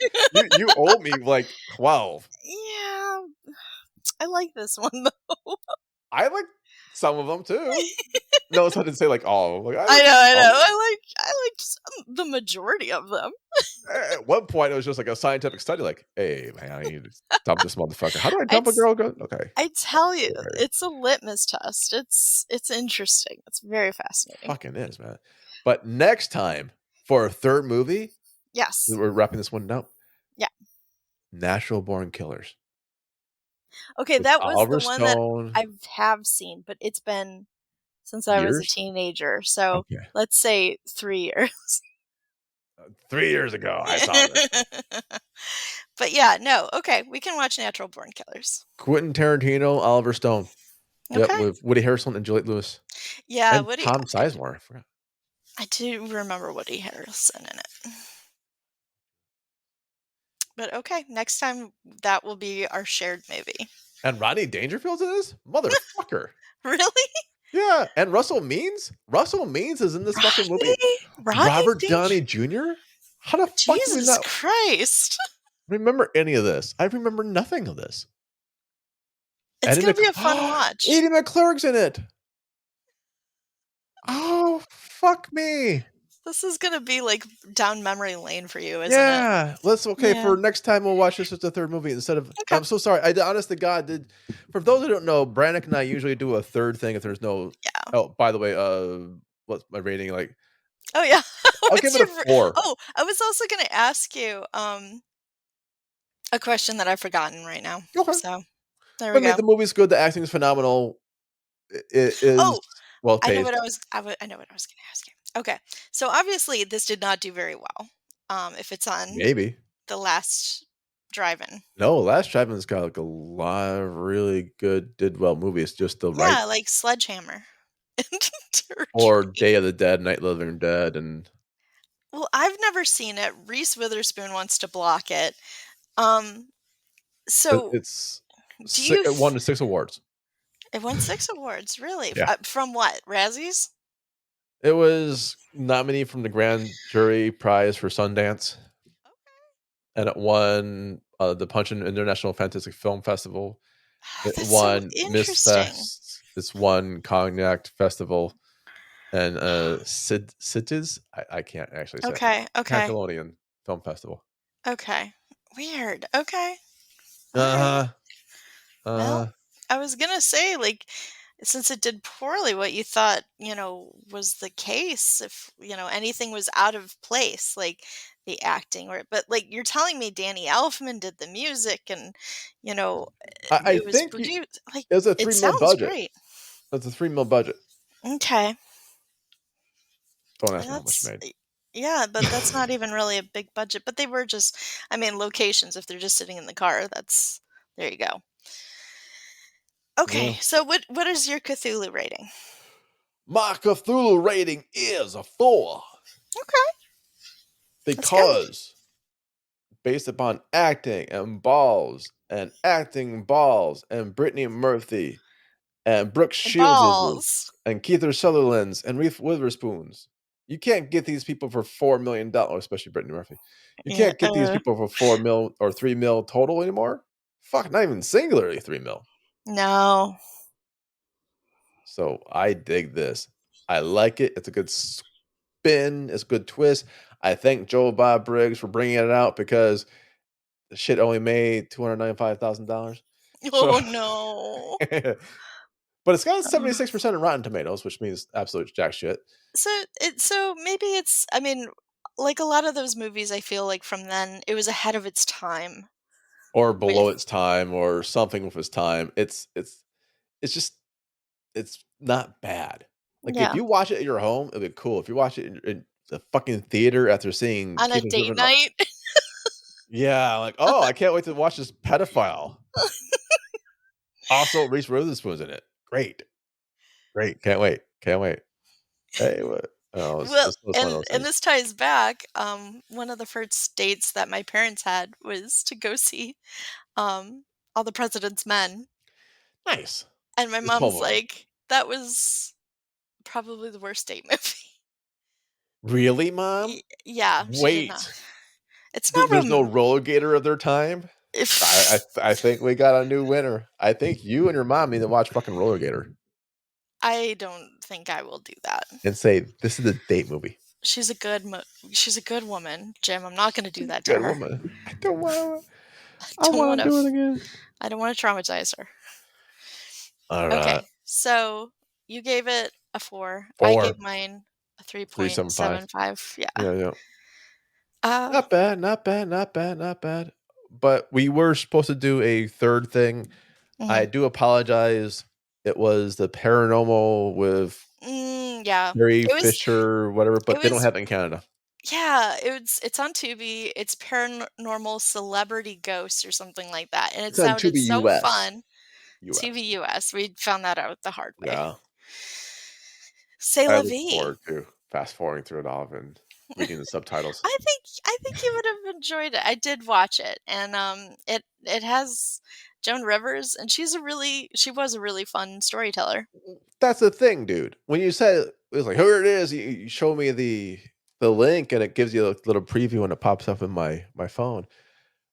You owe me, like, 12. Yeah. I like this one though. I like some of them too. No, so I didn't say, like, all of 'em, like, I I like know, I some. know. I like the majority of them. At one point, it was just like a scientific study, like, "Hey, man, I need to dump this motherfucker. How do I I'd dump a s girl good? Okay. I tell you, Okay. it's a litmus test. It's interesting. It's very fascinating. Fucking is, man." But next time, for a 3rd movie, Yes. we're wrapping this one up, Yeah. Natural Born Killers. Okay, With that was the Oliver one that Stone. I have seen, but it's been since I was a Years? teenager, so Okay. let's say 3 years. 3 years ago, I saw this thing. But yeah, no, okay, we can watch Natural Born Killers. Quentin Tarantino, Oliver Stone. Yep, Okay. with Woody Harrelson and Juliette Lewis, Yeah, and Woody Tom Sizemore, I forgot. I do remember Woody Harrelson in it. But okay, next time that will be our shared movie. And Rodney Dangerfield's in this? Motherfucker. Really? Yeah, and Russell Means? Russell Means is in this fucking movie. Rodney? Rodney Robert Downey Danger Jr.? How the fuck do we Jesus not Christ. remember any of this? I remember nothing of this. It's Eddie gonna Mc be a fun watch. Eddie McClurg's in it. Oh, fuck me. This is gonna be, like, down memory lane for you, isn't it? Yeah, okay, Yeah. for next time, we'll watch this as the 3rd movie instead of Okay. I'm so sorry, honest to God, did for those who don't know, Brannick and I usually do a 3rd thing if there's no Yeah. oh, by the way, what's my rating, like Oh, yeah. I'll give What's it a your 4. I was also gonna ask you, a question that I've forgotten right now. Okay. So, there I we mean, go. the movie's good, the acting is phenomenal, it is Oh, well I know what paced. I know what I was gonna ask you. Okay. So, obviously, this did not do very well, if it's on Maybe. the last drive-in. No, Last Drive-In's got, like, a lot of really good did well movies, just the right Yeah, like Sledgehammer and or Territory. Day of the Dead, Night of the Living Dead, and Well, I've never seen it. Reese Witherspoon wants to block it. Um, so it's do si you it won f 6 awards. it won 6 awards, really? Yeah. From what? Razzies? It was nominated from the Grand Jury Prize for Sundance, and it won, the Puncheon International Fantastic Film Festival. It That's so won interesting. Misfest. It's won Cognac Festival and, Sitges? I can't actually say. Okay, okay, Cancelonian Film Festival. okay. Weird. Okay. Alright. Uh-huh. Well, Uh, I was gonna say, like, since it did poorly, what you thought, was the case, if, anything was out of place, like the acting but like you're telling me Danny Elfman did the music and, you know, I it was think you produced like it was a it 3 mil sounds budget. great. It's a 3 mil budget. Okay. Don't ask me how much it That's made. yeah, but that's not even really a big budget, but they were just I mean, locations, if they're just sitting in the car, that's there you go. Okay, Yeah. so what is your Cthulhu rating? My Cthulhu rating is a 4 Okay, that's good. because based upon acting balls and Brittany Murphy and Brooke Shields' Balls. and Keith Sutherland's and Reese Witherspoon's. You can't get these people for $4 million, especially Brittany Murphy. You Yeah, can't get these people for 4 mil or 3 mil total anymore. Fuck, not even singularly 3 mil. no. So I dig this. I like it. It's a good spin. It's a good twist. I thank Joel Bob Briggs for bringing it out because the shit only made $295,000. So, Oh, no. but it's got Um, 76% in Rotten Tomatoes, which means absolute jack shit. so maybe it's I mean, like a lot of those movies, I feel like from then, it was ahead of its time Or with below its time or something with its time. It's just it's not bad. Like, if yeah, you watch it at your home, it'll be cool. If you watch it in the fucking theater after seeing on a Keith and date Sutherland, night. yeah, like, "Oh, I can't wait to watch this pedophile." Also, Reese Witherspoon's in it. Great. Great. Can't wait. Can't wait. Hey, what oh, Well, it's one of those and things. this ties back, one of the first dates that my parents had was to go see, All the President's Men, Nice. and my It's Home mom's Alone. like, "That was probably the worst date movie." Really, mom? Yeah, she did not. Wait. It's not There's no roller gator of their time? I think we got a new winner. I think you and your mom need to watch fucking Roller Gator I don't think I will do that. and say, "This is a date movie." She's a good she's a good woman, Jim. I'm not gonna do that to Good her. woman. I I don't wanna wanna do it again. I don't wanna traumatize her. Alright. Okay, so you gave it a 4. I gave 4, mine a 3.75. 3.75. Yeah. Yeah, yeah. Uh, Not bad, not bad, not bad, not bad. But we were supposed to do a 3rd thing. I mhm. do apologize. It was the paranormal with Yeah. Carrie It was Fisher, whatever, it but they don't was have it in Canada. yeah, it's on Tubi. It's Paranormal Celebrity Ghosts or something like that, and it It's on sounded Tubi so US. fun. US. Tubi US. We found that out the hard way. Yeah. C'est I la look vie. forward to fast forwarding through it all and reading the subtitles. I think you would have enjoyed it. I did watch it, and, it has Joan Rivers, and she was a really fun storyteller. That's the thing, dude. When you said it was like, "Here it is," you show me the link and it gives you a little preview and it pops up in my phone.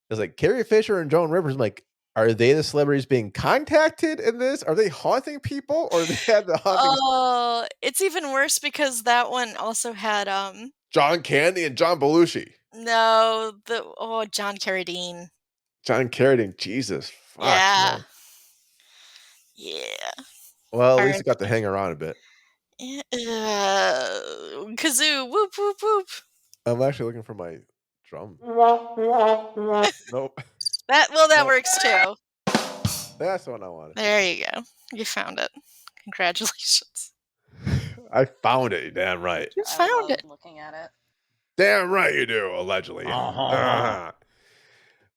It's like Carrie Fisher and Joan Rivers. I'm like, are they the celebrities being contacted in this? Are they haunting people or they had the haunting Oh, it's even worse because that one also had, John Candy and John Belushi? no, John Carradine. John Carradine, Jesus, fuck, Yeah. man. Yeah. Well, at least I got to RIP. hang around a bit. Kazoo, whoop, whoop, whoop. I'm actually looking for my drum. Nope. That Nope. works too. That's the one I wanted. There you go. You found it. Congratulations. I found it, damn right. You found it. Damn right you do, allegedly. Uh-huh. Uh-huh.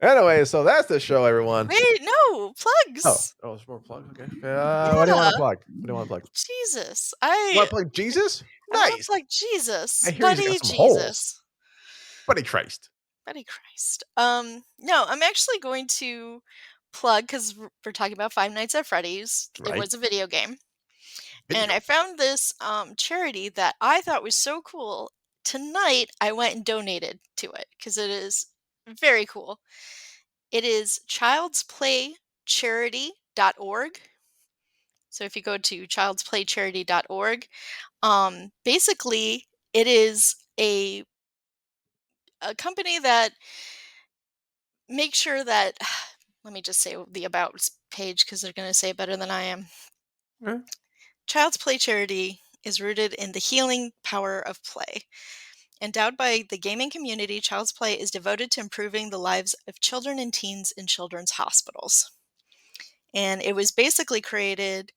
Anyway, so that's the show, everyone. Wait, no, Oh, plugs. there's more plug. Okay. What do you Yeah. wanna plug? What do you wanna plug? Jesus. You wanna plug Jesus? I wanna Nice. plug I Jesus. hear he's got Buddy some holes. Jesus. Buddy Christ. Buddy Christ. No, I'm actually going to plug because we're talking about Five Nights at Freddy's. It Right? was a video game. And Video. I found this charity that I thought was so cool. Tonight, I went and donated to it because it is very cool. It is childsplaycharity.org. So if you go to childsplaycharity.org, basically it is a company that makes sure that let me just say the about page because they're going to say it better than I am. Okay. Child's Play Charity is rooted in the healing power of play. Endowed by the gaming community, Child's Play is devoted to improving the lives of children and teens in children's hospitals. And it was basically created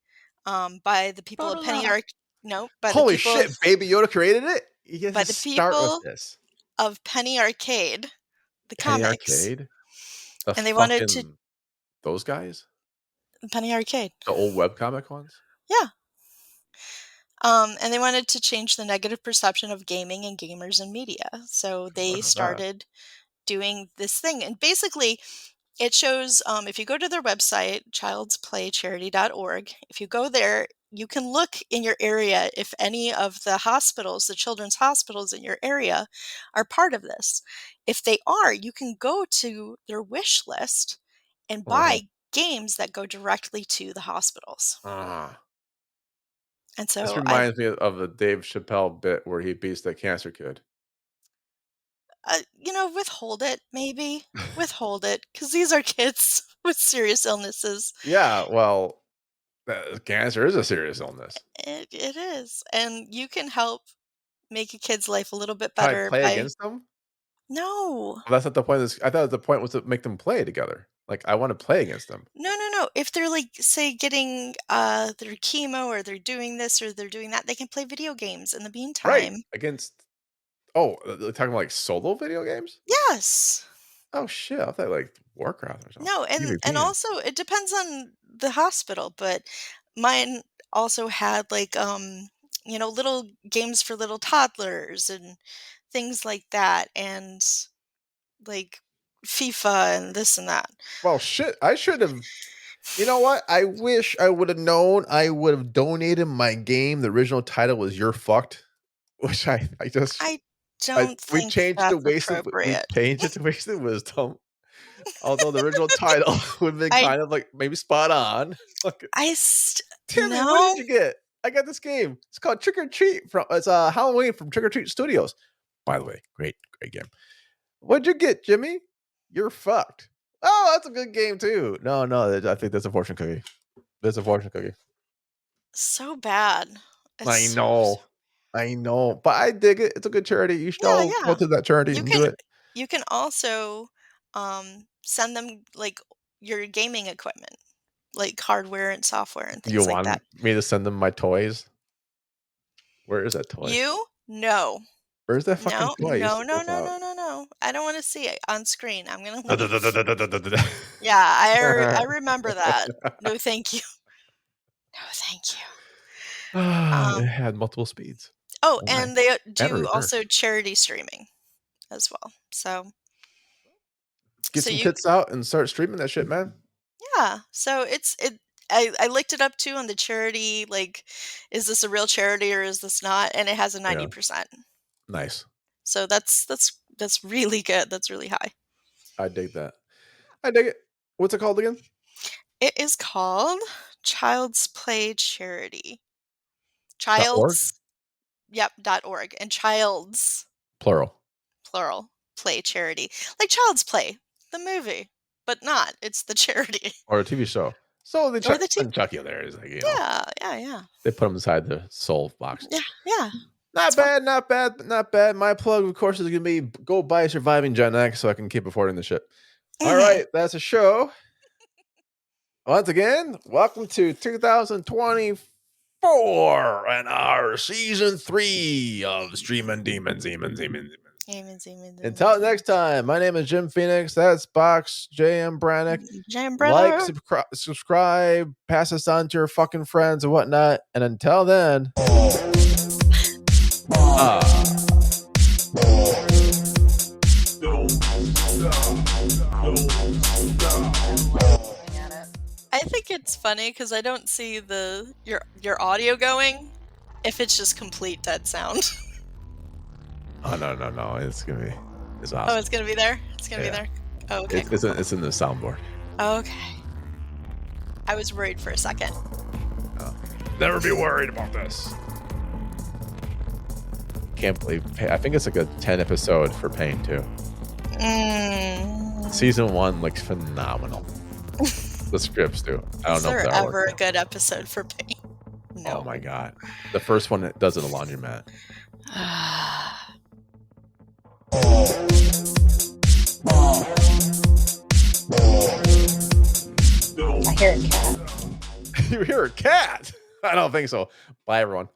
by the people of Penny Arc. No, Holy shit, Baby Yoda created it? He has by to the start with people this. of Penny Arcade, the Penny comics, Arcade? The and they wanted to fucking those guys? Penny Arcade. The old webcomic ones? Yeah. And they wanted to change the negative perception of gaming and gamers in media. So they Look at that. started doing this thing. And basically, it shows if you go to their website, childsplaycharity.org, if you go there, you can look in your area if any of the hospitals, the children's hospitals in your area, are part of this. If they are, you can go to their wish list and Uh-huh. buy games that go directly to the hospitals. Ah. And This so reminds me of the Dave Chappelle bit where he beats the cancer kid. withhold it, maybe. Withhold it, because these are kids with serious illnesses. Yeah, well, cancer is a serious illness. It is. And you can help make a kid's life a little bit Can I better play by against them? no. Well, that's not the point of this. I thought the point was to make them play together. Like, I wanna play against them. No, no, no. If they're like, say, getting their chemo or they're doing this or they're doing that, they can play video games in the Right, meantime. against oh, they're talking about, like, solo video games? Yes. Oh, shit, I thought, like, Warcraft or something. No, and PvP. also it depends on the hospital, but mine also had like little games for little toddlers and things like that and like FIFA and this and that. Well, shit, I should have you know what? I wish I would have known. I would have donated my game. The original title was "You're Fucked," which I just I don't we think changed the that's wasted we appropriate. changed it to wasted wisdom. Although the original title would have been I kind of like maybe spot on. Like, Timmy, what no. did you get? I got this game. It's called Trick or Treat from it's Halloween from Trick or Treat Studios. By the way, great game. What'd you get, Jimmy? You're fucked. Oh, that's a good game too. No, no, I think that's a fortune cookie. That's a fortune cookie. So bad. It's I so, so know. I know, but I dig it. It's a good charity. You should yeah, all go yeah. to that charity You and do can it. you can also send them like your gaming equipment, like hardware and software and You things like that. want me to send them my toys? Where is that toy? You? No. Where's that fucking No, toy? You no, sent no, this no, out. no, no, no. I don't wanna see it on screen. I'm gonna leave. Yeah, I remember that. No, thank you. No, thank you. It Um, had multiple speeds. oh, Why? and they And do reverse. also charity streaming as well. Get So some you tits out and start streaming that shit, man. yeah, so I looked it up too on the charity, like, is this a real charity or is this not? And it has a Yeah, 90%. nice. So that's really good. That's really high. I dig that. I dig it. What's it called again? It is called Child's Play Charity. .org? Child's yep, .org and child's Plural. plural play charity. Like Child's Play, the movie, but not. It's the charity. Or a TV show. So they Or the send Chucky there. Is like, yeah, yeah, yeah. they put him inside the soul box. Yeah, yeah. Not It's fun. bad, not bad, not bad. My plug, of course, is gonna be go buy Surviving Gen X so I can keep affording the shit. All Mhm. right, that's a show. Once again, welcome to 2024 and our season 3 of Streamin' Demons, Demons, Demons, Demons. Amen, amen, amen, Until next time, my name is Jim Phoenix. That's Box JM Brannick. amen. Jam Like, brother. subscribe, pass this on to your fucking friends and whatnot. And until then, ah. I think it's funny because I don't see your audio going if it's just complete dead sound. Oh no, no, no! It's Oh, awesome. it's gonna be there? It's gonna be Yeah, there? Oh, okay, cool, cool. it's in the soundboard. Okay. I was worried for a second. Oh. Never be worried about this. Can't believe I think it's like a 10 episode for Pain too. Mm. Season 1 looks phenomenal. The scripts do. I don't Is know if there they're ever a working. good episode for pain? Oh No. my god, the first one it does in a laundromat. I hear a cat. You hear a cat? I don't think so. Bye everyone.